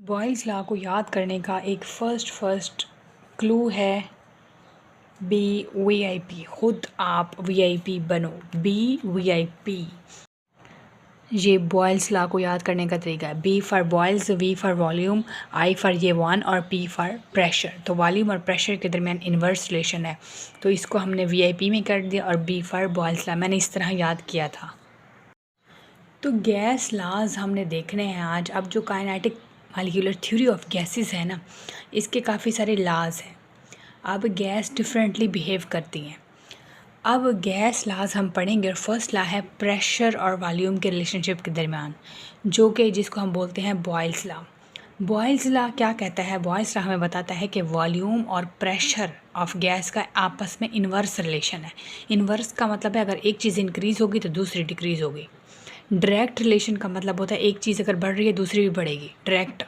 Boils law को याद करने का एक फर्स्ट क्लू है बी वीआईपी। खुद आप वीआईपी बनो, बी वीआईपी। ये बॉयल्स लॉ को याद करने का तरीका है। B for Boyle's, V for volume, I for ये वन और पी फॉर प्रेशर। तो वॉल्यूम और प्रेशर के दरमियान इन्वर्स रिलेशन है, तो इसको हमने वीआईपी में कर दिया। और बी फॉर बॉयल्स लॉ मैंने इस तरह याद किया था। तो गैस लॉज हमने देखने हैं आज। अब जो kinetic molecular theory of gases है ना, इसके काफ़ी सारे लॉज हैं। अब गैस डिफरेंटली बिहेव करती हैं। अब गैस लॉज हम पढ़ेंगे और फर्स्ट लॉ है प्रेशर और वॉल्यूम के रिलेशनशिप के दरमियान, जो कि जिसको हम बोलते हैं बॉयल्स लॉ। बॉयल्स लॉ क्या कहता है? बॉयल्स लॉ हमें बताता है कि वॉल्यूम और प्रेशर ऑफ गैस का आपस में इन्वर्स रिलेशन है। इन्वर्स का मतलब है अगर एक चीज़ इंक्रीज़ होगी तो दूसरी डिक्रीज़ होगी। डायरेक्ट रिलेशन का मतलब होता है एक चीज़ अगर बढ़ रही है दूसरी भी बढ़ेगी, डायरेक्ट।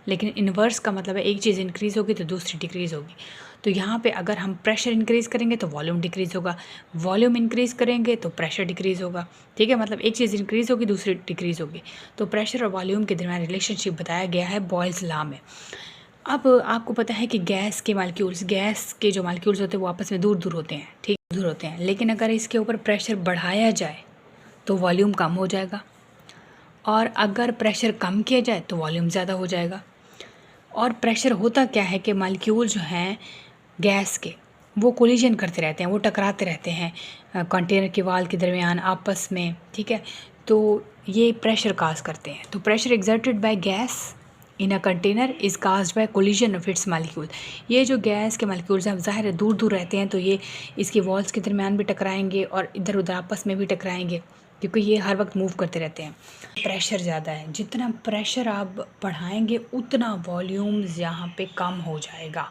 लेकिन इन्वर्स का मतलब है एक चीज़ इंक्रीज़ होगी तो दूसरी डिक्रीज़ होगी। तो यहाँ पे अगर हम प्रेशर इंक्रीज़ करेंगे तो वॉल्यूम डिक्रीज़ होगा, वॉल्यूम इंक्रीज़ करेंगे तो प्रेशर डिक्रीज़ होगा। ठीक है, मतलब एक चीज़ इंक्रीज़ होगी दूसरी डिक्रीज़ होगी। तो प्रेशर और वॉल्यूम के दरमियान रिलेशनशिप बताया गया है बॉयल्स लॉ में। अब आपको पता है कि गैस के जो मालिक्यूल्स होते हैं वो आपस में दूर दूर होते हैं, ठीक दूर होते हैं। लेकिन अगर इसके ऊपर प्रेशर बढ़ाया जाए तो वॉल्यूम कम हो जाएगा, और अगर प्रेशर कम किया जाए तो वॉल्यूम ज़्यादा हो जाएगा। और प्रेशर होता क्या है कि मालिक्यूल जो हैं गैस के, वो कोलिजन करते रहते हैं, वो टकराते रहते हैं कंटेनर के वाल के दरमियान आपस में। ठीक है, तो ये प्रेशर काज करते हैं। तो pressure exerted by gas in a container is caused by collision of its molecule. ये जो गैस के मालिक्यूल्स हैं ज़ाहिर है दूर दूर रहते हैं, तो ये इसकी वॉल्स के दरमियान भी टकराएंगे और इधर उधर आपस में भी टकराएंगे, क्योंकि ये हर वक्त मूव करते रहते हैं। प्रेशर ज़्यादा है, जितना प्रेशर आप बढ़ाएंगे उतना वॉल्यूम यहाँ पे कम हो जाएगा।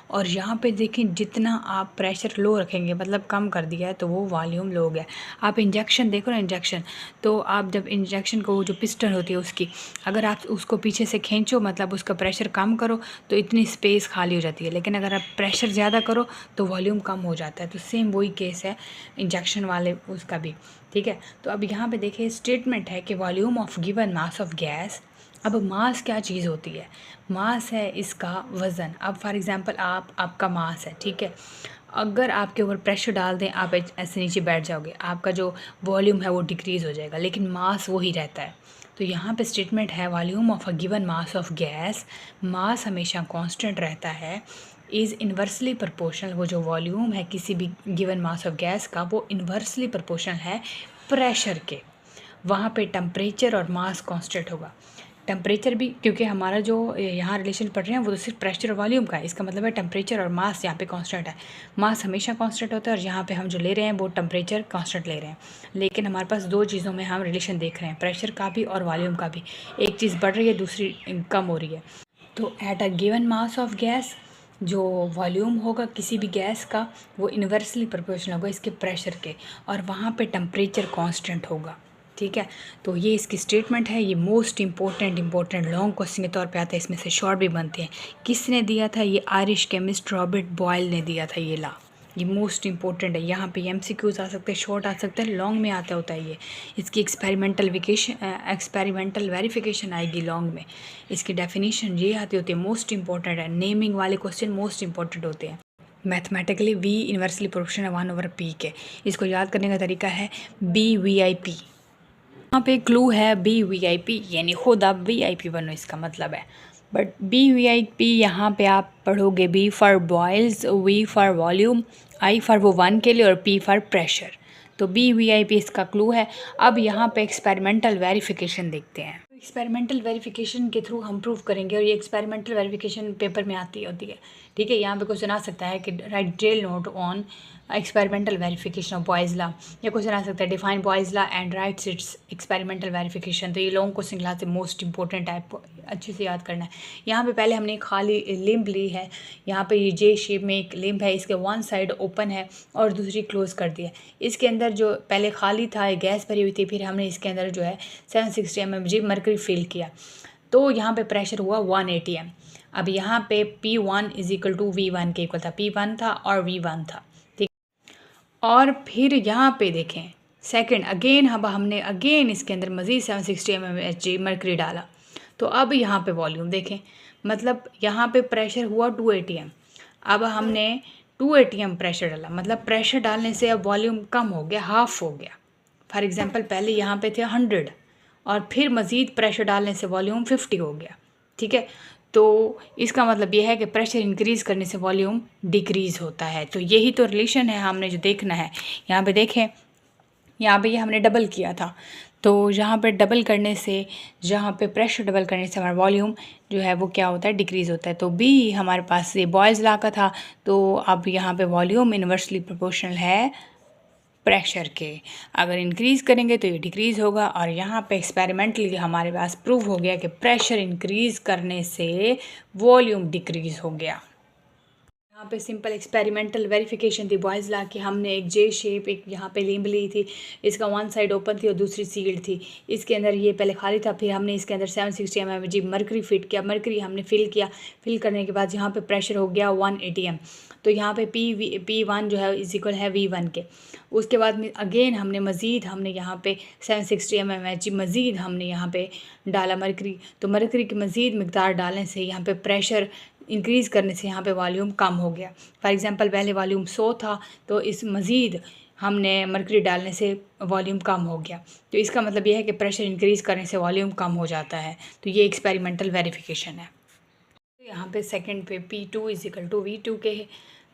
और यहाँ पे देखें जितना आप प्रेशर लो रखेंगे, मतलब कम कर दिया है, तो वो वॉल्यूम लो गया। आप इंजेक्शन देखो ना, इंजेक्शन, तो आप जब इंजेक्शन को जो पिस्टन होती है उसकी, अगर आप उसको पीछे से खींचो, मतलब उसका प्रेशर कम करो, तो इतनी स्पेस खाली हो जाती है। लेकिन अगर आप प्रेशर ज़्यादा करो तो वॉल्यूम कम हो जाता है। तो सेम वही केस है इंजेक्शन वाले उसका भी। ठीक है, तो अब यहाँ पे देखिए स्टेटमेंट है कि volume of given mass of gas. अब मास क्या चीज़ होती है? मास है इसका वज़न। अब फॉर एग्ज़ाम्पल आपका मास है, ठीक है, अगर आपके ऊपर प्रेशर डाल दें, आप ऐसे नीचे बैठ जाओगे, आपका जो वॉल्यूम है वो डिक्रीज़ हो जाएगा, लेकिन मास वही रहता है। तो यहाँ पे स्टेटमेंट है volume of a given mass of gas, mass हमेशा कांस्टेंट रहता है, इज़ इन्वर्सली प्रोपोर्शनल। वो जो वॉल्यूम है किसी भी गिवन मास ऑफ गैस का, वो इन्वर्सली प्रोपोर्शनल है प्रेशर के। वहाँ पे टेम्परेचर और मास कांस्टेंट होगा। टेम्परेचर भी, क्योंकि हमारा जो यहाँ रिलेशन पढ़ रहे हैं वो तो सिर्फ प्रेशर और वॉल्यूम का है, इसका मतलब है टेम्परेचर और मास यहाँ पे कांस्टेंट है। मास हमेशा कांस्टेंट होता है, और यहाँ पे हम जो ले रहे हैं वो टेम्परेचर कांस्टेंट ले रहे हैं। लेकिन हमारे पास दो चीज़ों में हम रिलेशन देख रहे हैं, प्रेशर का भी और वॉल्यूम का भी। एक चीज़ बढ़ रही है, दूसरी कम हो रही है। तो at a given mass of gas, जो वॉल्यूम होगा किसी भी गैस का, वो इन्वर्सली प्रोपोर्शनल होगा इसके प्रेशर के, और वहाँ पे टेम्परेचर कांस्टेंट होगा। ठीक है, तो ये इसकी स्टेटमेंट है। ये मोस्ट इंपॉर्टेंट लॉन्ग क्वेश्चन के तौर पे आता है, इसमें से शॉर्ट भी बनते हैं। किसने दिया था? ये आयरिश केमिस्ट रॉबर्ट बॉयल ने दिया था ये लॉ। ये मोस्ट इंपॉर्टेंट है। यहाँ पे एमसीक्यूज आ सकते हैं, शॉर्ट आ सकते हैं, लॉन्ग में आता होता है ये। इसकी एक्सपेरिमेंटल वेरिफिकेशन आएगी लॉन्ग में। इसकी डेफिनेशन ये आती होती है, मोस्ट इंपॉर्टेंट है। नेमिंग वाले क्वेश्चन मोस्ट इंपॉर्टेंट होते हैं। Mathematically we inversely proportional 1/p के। इसको याद करने का तरीका है BVIP। यहाँ पे क्लू है BVIP, यानी खुद आप VIP बनो, इसका मतलब है। बट BVIP यहाँ पे आप पढ़ोगे B for Boyle's, V for volume, I for वो वन के लिए, और P फॉर प्रेशर। तो BVIP इसका क्लू है। अब यहाँ पे एक्सपेरिमेंटल वेरिफिकेशन देखते हैं। एक्सपेरिमेंटल वेरिफिकेशन के थ्रू हम प्रूव करेंगे, और ये एक्सपेरिमेंटल वेरिफिकेशन पेपर में आती होती है। ठीक है, यहाँ पे क्वेश्चन आ सकता है कि right detail note on experimental verification of boys law, या क्वेश्चन आ सकता है define boys law and rights it's experimental verification. तो ये लॉन्ग क्वेश्चन क्लास से मोस्ट इंपॉर्टेंट है, आपको अच्छे से याद करना है। यहाँ पे पहले हमने खाली लिम्ब ली है, यहाँ पे ये जे शेप में एक लिम्ब है, इसके वन साइड ओपन है और दूसरी क्लोज कर दी है। इसके अंदर जो पहले खाली था गैस भरी हुई थी, फिर हमने इसके अंदर जो है 760 mm मरकरी फिल किया, तो यहाँ पे प्रेशर हुआ 180 m। अब यहाँ पे P1 = V1 के इक्वल था, P1 था और V1 था। ठीक, और फिर यहाँ पे देखें सेकंड अगेन, अब हमने अगेन इसके अंदर मज़ीद 760 mm Hg मरकरी डाला, तो अब यहाँ पे वॉल्यूम देखें, मतलब यहाँ पे प्रेशर हुआ 2 atm। अब हमने 2 atm प्रेशर डाला, मतलब प्रेशर डालने से अब वॉल्यूम कम हो गया, हाफ हो गया। फॉर एग्जांपल पहले यहाँ पे थे 100 और फिर मज़ीद प्रेशर डालने से वॉल्यूम 50 हो गया, ठीक है। तो इसका मतलब ये है कि प्रेशर इंक्रीज़ करने से वॉल्यूम डिक्रीज़ होता है। तो यही तो रिलेशन है हमने जो देखना है। यहाँ पे देखें, यहाँ पे ये हमने डबल किया था, तो यहाँ पे डबल करने से, जहाँ पे प्रेशर डबल करने से हमारा वॉल्यूम जो है वो क्या होता है, डिक्रीज़ होता है। तो बी हमारे पास ये बॉयज़ लॉ का था, तो अब यहाँ पे वॉल्यूम इन्वर्सली प्रोपोर्शनल है प्रेशर के। अगर इंक्रीज़ करेंगे तो ये डिक्रीज़ होगा। और यहाँ पे एक्सपेरिमेंटली हमारे पास प्रूव हो गया कि प्रेशर इंक्रीज़ करने से वॉल्यूम डिक्रीज़ हो गया। यहाँ पे सिंपल एक्सपेरिमेंटल वेरिफिकेशन थी बॉयज़ लॉ की। हमने एक जे शेप, एक यहाँ पे लिम्ब ली थी, इसका वन साइड ओपन थी और दूसरी सील्ड थी। इसके अंदर ये पहले खाली था, फिर हमने इसके अंदर 760 mm मरकरी फिट किया। मरकरी हमने फिल किया, फिल करने के बाद यहाँ पे प्रेशर हो गया 1 atm। तो यहाँ पे P1 जो है इज इक्वल है V1 के। उसके बाद में अगेन हमने मज़ीद यहाँ पे 760 mm मज़ीद हमने यहाँ पे डाला मरकरी। तो मरकरी की मज़ीद मकदार डालने से यहाँ पे प्रेशर इंक्रीज़ करने से यहाँ पे वॉल्यूम कम हो गया। फॉर एग्ज़ाम्पल पहले वॉल्यूम 100 था, तो इस मज़ीद हमने मरकरी डालने से वॉल्यूम कम हो गया। तो इसका मतलब यह है कि प्रेशर इंक्रीज़ करने से वॉल्यूम कम हो जाता है। तो ये एक्सपेरिमेंटल वेरिफिकेशन है। तो यहाँ पे सेकंड पे P2 is equal to V2 के है।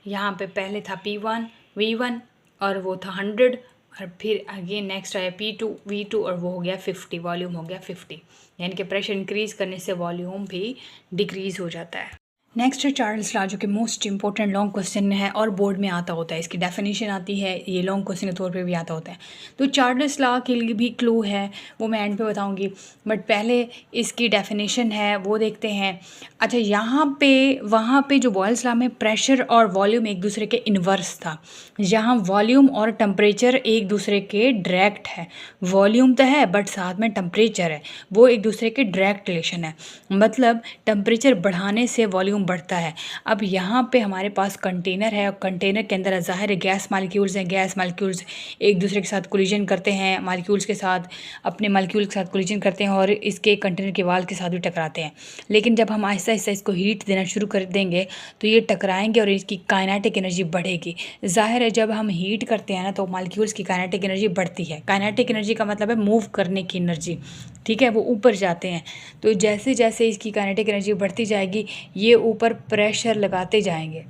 यहाँ पे पहले था P1 V1 और वो था 100, और फिर अगेन नेक्स्ट आया P2 V2 और वो हो गया 50, वॉल्यूम हो गया 50। यानी कि प्रेशर इंक्रीज़ करने से वॉल्यूम भी डिक्रीज़ हो जाता है। नेक्स्ट है चार्ल्स लॉ, जो कि मोस्ट इंपॉर्टेंट लॉन्ग क्वेश्चन है और बोर्ड में आता होता है। इसकी डेफिनेशन आती है, ये लॉन्ग क्वेश्चन के तौर पे भी आता होता है। तो चार्ल्स लॉ के लिए भी क्लू है, वो मैं एंड पे बताऊंगी, बट पहले इसकी डेफिनेशन है वो देखते हैं। अच्छा, यहाँ पे वहाँ पे जो बॉयल्स लॉ में प्रेशर और वॉल्यूम एक दूसरे के इन्वर्स था, यहाँ वॉल्यूम और टेम्परेचर एक दूसरे के डायरेक्ट है। वॉल्यूम तो है बट साथ में टेम्परेचर है, वो एक दूसरे के डायरेक्ट रिलेशन है। मतलब टेम्परेचर बढ़ाने से वॉल्यूम बढ़ता है। अब यहाँ पे हमारे पास कंटेनर है और कंटेनर के अंदर ज़ाहिर है गैस मालिक्यूल्स हैं। गैस मालिक्यूल्स एक दूसरे के साथ कोलिजन करते हैं, मालिक्यूल्स के साथ, अपने मालिक्यूल के साथ कोलिजन करते हैं और इसके कंटेनर के वाल के साथ भी टकराते हैं। लेकिन जब हम आहिस्ता आहिस्ता इसको हीट देना शुरू कर देंगे तो ये टकराएंगे और इसकी काइनेटिक एनर्जी बढ़ेगी। ज़ाहिर है जब हम हीट करते हैं ना तो मालिक्यूल्स की काइनेटिक एनर्जी बढ़ती है। काइनेटिक एनर्जी का मतलब है मूव करने की एनर्जी, ठीक है, वो ऊपर जाते हैं। तो जैसे जैसे इसकी काइनेटिक एनर्जी बढ़ती जाएगी, ये ऊपर प्रेशर लगाते जाएंगे।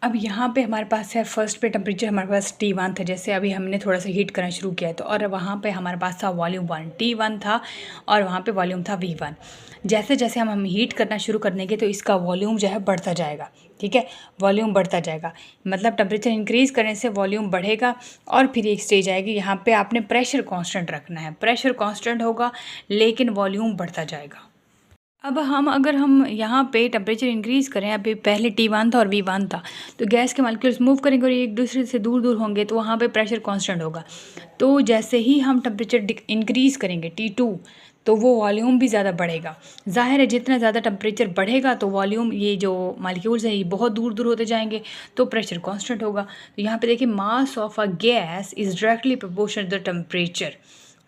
अब यहाँ पे हमारे पास है फर्स्ट पे टेम्परेचर हमारे पास T1 था, जैसे अभी हमने थोड़ा सा हीट करना शुरू किया है तो, और वहाँ पे हमारे पास था वॉल्यूम 1 T1 था और वहाँ पे वॉल्यूम था V1। जैसे जैसे हम हीट करना शुरू कर देंगे तो इसका वॉल्यूम जो है बढ़ता जाएगा, ठीक है, वॉल्यूम बढ़ता जाएगा। मतलब टेम्परेचर इंक्रीज़ करने से वॉल्यूम बढ़ेगा और फिर एक स्टेज आएगी, यहाँ पे आपने प्रेशर कांस्टेंट रखना है। प्रेशर कांस्टेंट होगा लेकिन वॉल्यूम बढ़ता जाएगा। अब अगर हम यहाँ पे टेम्परेचर इंक्रीज़ करें, अभी पहले T1 था और V1 था, तो गैस के मॉलिक्यूल्स मूव करेंगे और एक दूसरे से दूर दूर होंगे, तो वहाँ पे प्रेशर कांस्टेंट होगा। तो जैसे ही हम टेम्परेचर इंक्रीज़ करेंगे T2, तो वो वॉल्यूम भी ज़्यादा बढ़ेगा। ज़ाहिर है जितना ज़्यादा टेम्परेचर बढ़ेगा तो वॉल्यूम, ये जो मॉलिक्यूल्स हैं ये बहुत दूर दूर होते जाएंगे, तो प्रेशर कांस्टेंट होगा। तो यहाँ पे देखिए, mass of a gas is directly proportional to the temperature.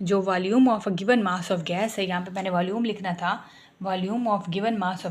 जो volume of a given mass of gas है, यहाँ पे मैंने वॉल्यूम लिखना था, volume of given mass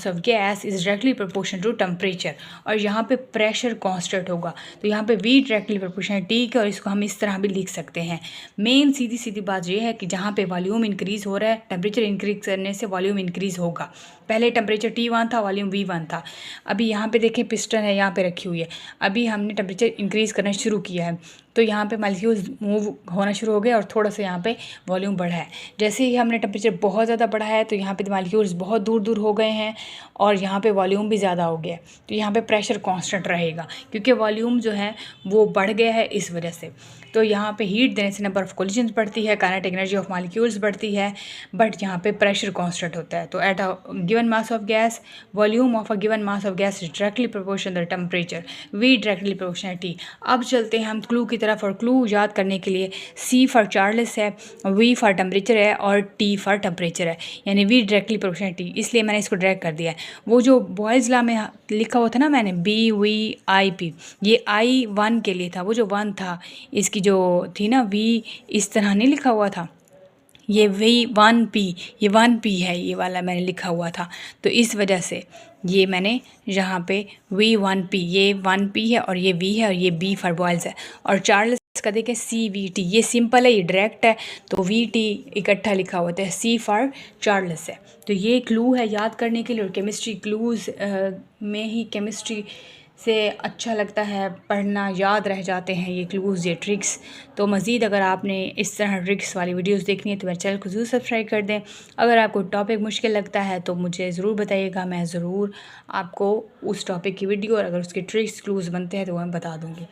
of gas is directly proportional to temperature, और यहाँ पे प्रेशर कांस्टेंट होगा। तो यहाँ पे V डायरेक्टली प्रोपोर्शनल T के, और इसको हम इस तरह भी लिख सकते हैं। मेन सीधी सीधी बात ये है कि जहाँ पे वॉल्यूम इंक्रीज़ हो रहा है, टेम्परेचर इंक्रीज़ करने से वॉल्यूम इंक्रीज़ होगा। पहले टेम्परेचर T1 था, वॉल्यूम V1 था। अभी यहाँ पे देखिए पिस्टन है, यहाँ पे रखी हुई है, अभी हमने टेम्परेचर इंक्रीज़ करना शुरू किया है, तो यहाँ पे मॉलिक्यूल्स मूव होना शुरू हो गए और थोड़ा सा यहाँ पे वॉल्यूम बढ़ा है। जैसे ही हमने टेम्परेचर बहुत ज़्यादा बढ़ा है तो यहाँ पे मॉलिक्यूल्स बहुत दूर दूर हो गए हैं और यहाँ पे वॉल्यूम भी ज़्यादा हो गया। तो यहाँ पे प्रेशर कांस्टेंट रहेगा क्योंकि वॉल्यूम जो है वो बढ़ गया है इस वजह से। तो यहाँ पे हीट देने से नंबर ऑफ कोलिजन्स बढ़ती है, काइनेटिक एनर्जी ऑफ मॉलिक्यूल्स बढ़ती है, बट यहाँ पे प्रेशर कांस्टेंट होता है। तो at a given mass of gas, volume of a given mass of gas is directly proportional to temperature, V directly proportional T। अब चलते हैं हम क्लू की तरफ, और क्लू याद करने के लिए C फॉर चार्ल्स है, V फॉर टेम्परेचर है और T फॉर टेम्परेचर है, यानी वी डायरेक्टली प्रोपोर्शनल T, इसलिए मैंने इसको ड्रैग कर दिया है। वो जो बॉयज़ लॉ में लिखा हुआ था ना मैंने BVIP, ये I1 के लिए था, वो जो 1 था इसकी जो थी ना V, इस तरह नहीं लिखा हुआ था, ये V1P, ये 1P है, ये वाला मैंने लिखा हुआ था, तो इस वजह से ये मैंने यहाँ पे V1P, ये 1P है और ये V है और ये B फॉर बॉयल्स है। और चार्ल्स का देखें CVT, ये सिंपल है, ये डायरेक्ट है, तो VT इकट्ठा लिखा होता है, C फॉर चार्ल्स है। तो ये क्लू है याद करने के लिए, और केमिस्ट्री क्लूज़ में ही केमिस्ट्री से अच्छा लगता है पढ़ना, याद रह जाते हैं ये क्लूज़, ये ट्रिक्स। तो मज़ीद अगर आपने इस तरह ट्रिक्स वाली वीडियोस देखनी है तो मेरे चैनल को ज़रूर सब्सक्राइब कर दें। अगर आपको टॉपिक मुश्किल लगता है तो मुझे ज़रूर बताइएगा, मैं ज़रूर आपको उस टॉपिक की वीडियो और अगर उसके ट्रिक्स क्लूज़ बनते हैं तो मैं बता दूँगी।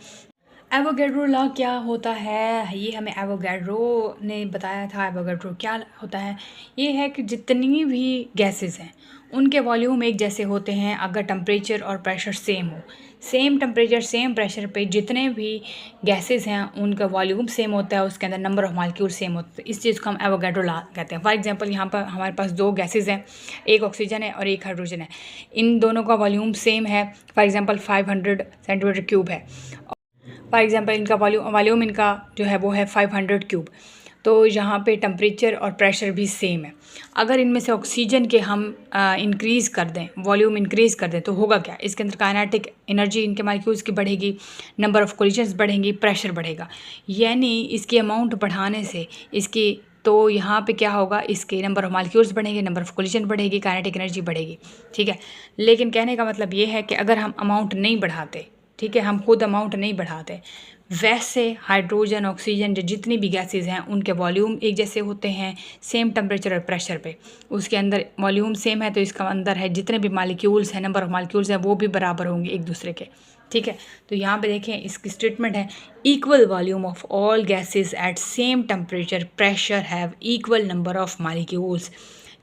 एवोगैड्रो लॉ क्या होता है, ये हमें एवोगैड्रो ने बताया था। एवोगैड्रो क्या होता है, ये है कि जितनी भी गैसेस हैं उनके वॉल्यूम एक जैसे होते हैं अगर टेम्परेचर और प्रेशर सेम हो। सेम टेम्परेचर सेम प्रेशर पे जितने भी गैसेस हैं उनका वॉल्यूम सेम होता है, उसके अंदर नंबर ऑफ मॉलिक्यूल सेम होते हैं। इस चीज़ को हम एवोगैड्रो लॉ कहते हैं। फॉर एग्जांपल यहाँ पर हमारे पास दो गैसेस हैं, एक ऑक्सीजन है और एक हाइड्रोजन है, इन दोनों का वॉल्यूम सेम है। फॉर एग्जांपल 500 सेंटीमीटर क्यूब है। फॉर एग्जांपल इनका वॉल्यूम इनका जो है वो है 500 क्यूब। तो यहाँ पे टेम्परेचर और प्रेशर भी सेम है। अगर इनमें से ऑक्सीजन के हम इंक्रीज़ कर दें, वॉल्यूम इंक्रीज़ कर दें, तो होगा क्या, इसके अंदर काइनेटिक एनर्जी इनके मॉलिक्यूल्स की बढ़ेगी, नंबर ऑफ कोलिजन्स बढ़ेंगी, प्रेशर बढ़ेगा। यानी इसकी अमाउंट बढ़ाने से इसकी, तो यहाँ पे क्या होगा, इसके नंबर ऑफ मॉलिक्यूल्स बढ़ेंगे, नंबर ऑफ कोलिजन बढ़ेगी, काइनेटिक एनर्जी बढ़ेगी। ठीक है, लेकिन कहने का मतलब ये है कि अगर हम अमाउंट नहीं बढ़ाते, ठीक है, हम खुद अमाउंट नहीं बढ़ाते, वैसे हाइड्रोजन, ऑक्सीजन, जो जितनी भी गैसेस हैं उनके वॉल्यूम एक जैसे होते हैं सेम टेम्परेचर और प्रेशर पे। उसके अंदर वॉल्यूम सेम है तो इसका अंदर है जितने भी मॉलिक्यूल्स हैं, नंबर ऑफ मॉलिक्यूल्स हैं, वो भी बराबर होंगे एक दूसरे के। ठीक है, तो यहाँ पे देखें इसकी स्टेटमेंट है, equal volume of all gases at same temperature pressure have equal number of molecules.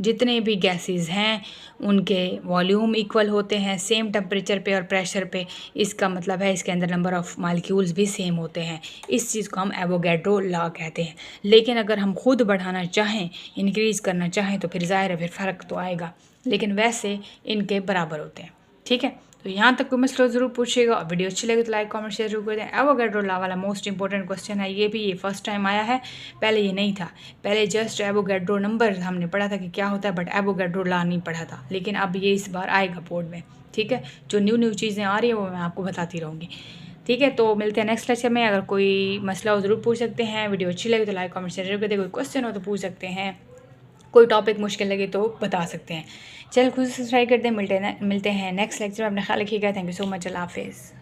जितने भी गैसेस हैं उनके वॉल्यूम इक्वल होते हैं सेम टेम्परेचर पे और प्रेशर पे। इसका मतलब है इसके अंदर नंबर ऑफ़ मॉलिक्यूल्स भी सेम होते हैं। इस चीज़ को हम एवोगैड्रो लॉ कहते हैं। लेकिन अगर हम खुद बढ़ाना चाहें, इंक्रीज़ करना चाहें, तो फिर ज़ाहिर है फिर फ़र्क तो आएगा, लेकिन वैसे इनके बराबर होते हैं। ठीक है, तो यहाँ तक कोई मसला ज़रूर पूछिएगा, और वीडियो अच्छी लगे तो लाइक कमेंट शेयर जरूर कर दें। एवोगैड्रो लॉ वाला मोस्ट इंपॉर्टेंट क्वेश्चन है, ये फर्स्ट टाइम आया है, पहले ये नहीं था। पहले जस्ट एवोगैड्रो नंबर हमने पढ़ा था कि क्या होता है, बट एवोगैड्रो लॉ नहीं पढ़ा था। लेकिन अब ये इस बार आएगा बोर्ड में। ठीक है, जो न्यू चीज़ें आ रही है वो मैं आपको बताती रहूँगी। ठीक है, तो मिलते हैं नेक्स्ट लेक्चर में। अगर कोई मसला हो ज़रूर पूछ सकते हैं, वीडियो अच्छी लगे तो लाइक कमेंट शेयर जरूर कर दें। कोई क्वेश्चन हो तो पूछ सकते हैं, कोई टॉपिक मुश्किल लगे तो बता सकते हैं। चल खुद सब्सक्राइब कर दें। मिलते हैं नेक्स्ट लेक्चर में। अपना ख्याल रखिएगा। Thank you so much. अल्लाह हाफिज़।